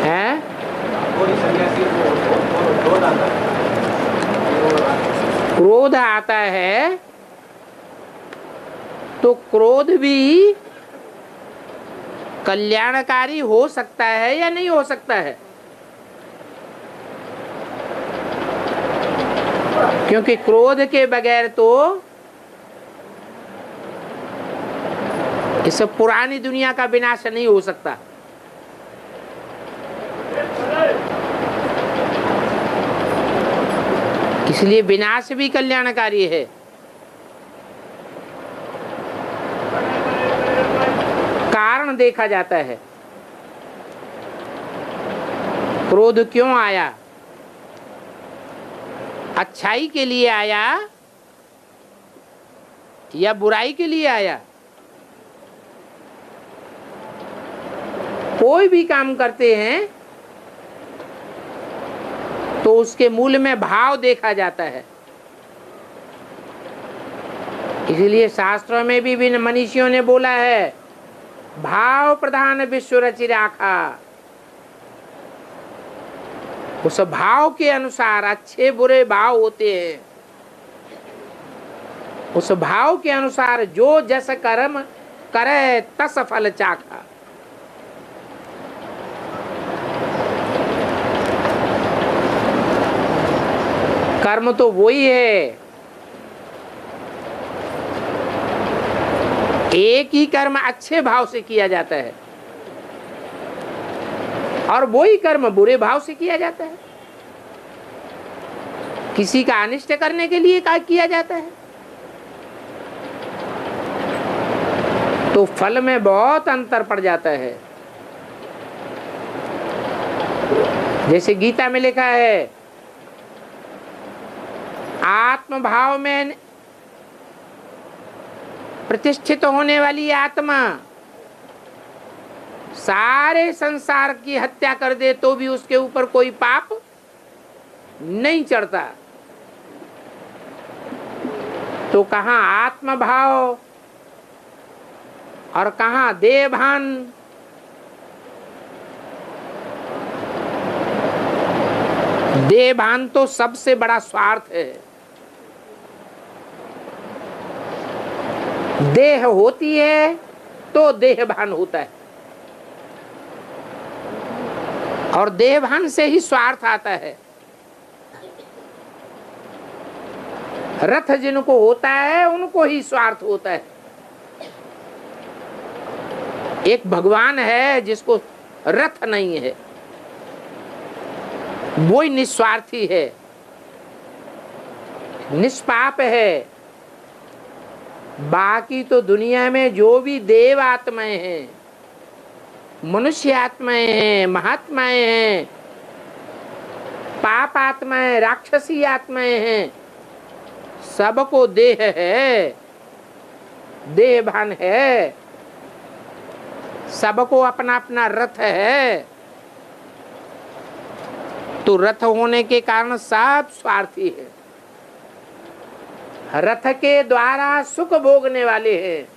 हैं? क्रोध आता है तो क्रोध भी कल्याणकारी हो सकता है या नहीं हो सकता है? क्योंकि क्रोध के बगैर तो इस पुरानी दुनिया का विनाश नहीं हो सकता। इसलिए विनाश भी कल्याणकारी है। कारण देखा जाता है, क्रोध क्यों आया? अच्छाई के लिए आया या बुराई के लिए आया? कोई भी काम करते हैं तो उसके मूल में भाव देखा जाता है। इसलिए शास्त्रों में भी मनीषियों ने बोला है, भाव प्रधान विश्व रचि राखा। उस भाव के अनुसार अच्छे बुरे भाव होते हैं। उस भाव के अनुसार जो जस कर्म करे तस फल चाखा। कर्म तो वही है, एक ही कर्म अच्छे भाव से किया जाता है और वही कर्म बुरे भाव से किया जाता है। किसी का अनिष्ट करने के लिए किया जाता है तो फल में बहुत अंतर पड़ जाता है। जैसे गीता में लिखा है, आत्म भाव में प्रतिष्ठित होने वाली आत्मा सारे संसार की हत्या कर दे तो भी उसके ऊपर कोई पाप नहीं चढ़ता। तो कहाँ आत्म भाव और कहाँ देह भान। देह भान तो सबसे बड़ा स्वार्थ है। देह होती है तो देह भान होता है और देह भान से ही स्वार्थ आता है। रथ जिनको होता है उनको ही स्वार्थ होता है। एक भगवान है जिसको रथ नहीं है, वो ही निस्वार्थी है, निष्पाप है। बाकी तो दुनिया में जो भी देव आत्माएं हैं, मनुष्य आत्माएं हैं, महात्माएं हैं, पाप आत्माएं, राक्षसी आत्माएं हैं, सबको देह है, देह भान है, सबको अपना अपना रथ है। तो रथ होने के कारण सब स्वार्थी है, रथ के द्वारा सुख भोगने वाले हैं।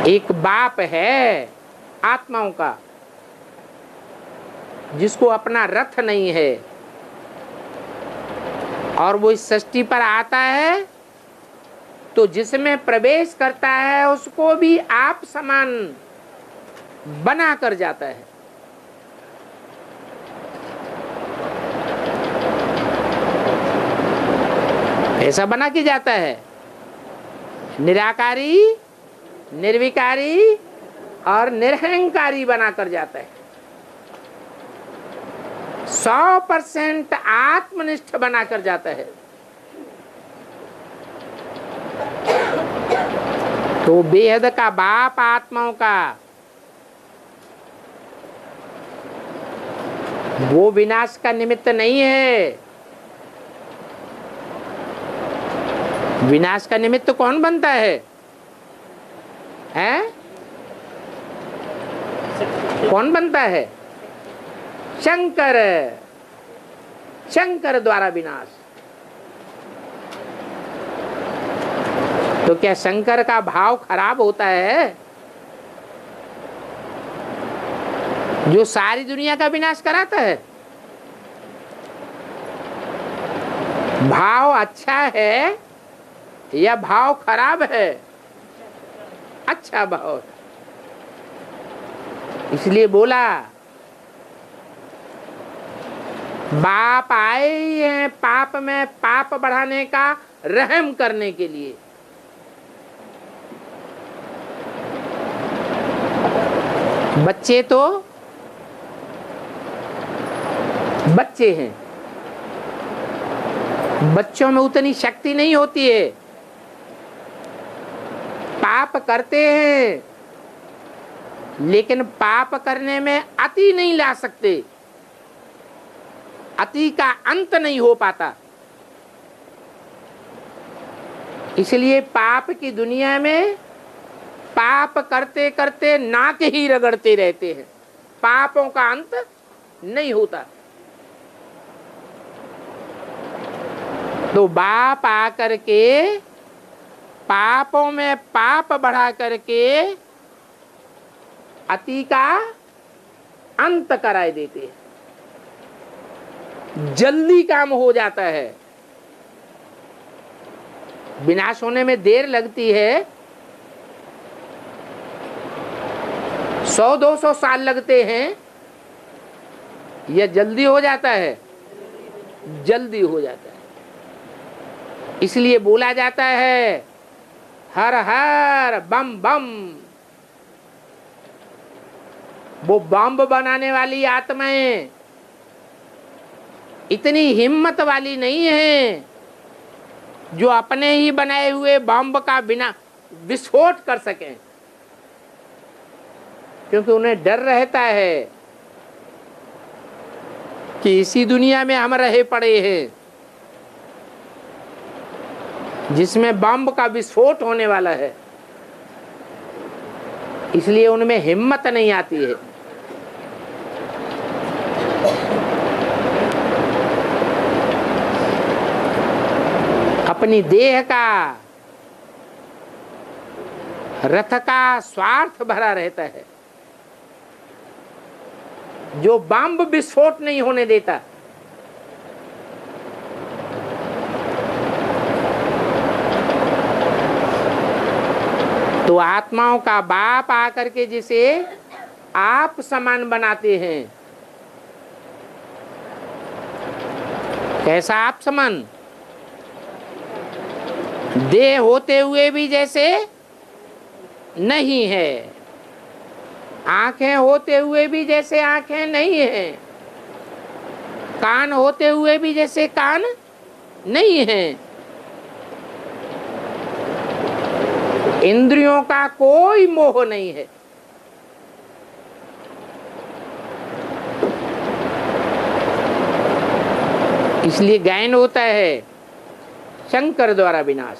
एक बाप है आत्माओं का जिसको अपना रथ नहीं है और वो इस सृष्टि पर आता है तो जिसमें प्रवेश करता है उसको भी आप समान बना कर जाता है। ऐसा बना के जाता है, निराकारी, निर्विकारी और निरहंकारी बना कर जाता है। 100% आत्मनिष्ठ बना कर जाता है। तो बेहद का बाप आत्माओं का वो विनाश का निमित्त नहीं है। विनाश का निमित्त कौन बनता है? हैं? कौन बनता है? शंकर। शंकर द्वारा विनाश। तो क्या शंकर का भाव खराब होता है जो सारी दुनिया का विनाश कराता है? भाव अच्छा है या भाव खराब है? अच्छा भाव। इसलिए बोला बाप आए ही हैं पाप में पाप बढ़ाने का, रहम करने के लिए। बच्चे तो बच्चे हैं, बच्चों में उतनी शक्ति नहीं होती है, पाप करते हैं लेकिन पाप करने में अति नहीं ला सकते, अति का अंत नहीं हो पाता। इसलिए पाप की दुनिया में पाप करते करते नाक ही रगड़ते रहते हैं, पापों का अंत नहीं होता। तो बाप आकर के पापों में पाप बढ़ा करके अति का अंत कराए देते हैं, जल्दी काम हो जाता है। विनाश होने में देर लगती है, 100-200 साल लगते हैं, यह जल्दी हो जाता है, जल्दी हो जाता है। इसलिए बोला जाता है हर हर बम बम। वो बम बनाने वाली आत्माएं इतनी हिम्मत वाली नहीं है जो अपने ही बनाए हुए बम का बिना विस्फोट कर सकें, क्योंकि उन्हें डर रहता है कि इसी दुनिया में हम रहे पड़े हैं जिसमें बम का विस्फोट होने वाला है। इसलिए उनमें हिम्मत नहीं आती है। अपनी देह का, रथ का स्वार्थ भरा रहता है जो बम विस्फोट नहीं होने देता। तो आत्माओं का बाप आकर के जिसे आप समान बनाते हैं, कैसा आप समान? देह होते हुए भी जैसे नहीं है, आंखें होते हुए भी जैसे आंखें नहीं है, कान होते हुए भी जैसे कान नहीं है, इंद्रियों का कोई मोह नहीं है। इसलिए गायन होता है शंकर द्वारा विनाश।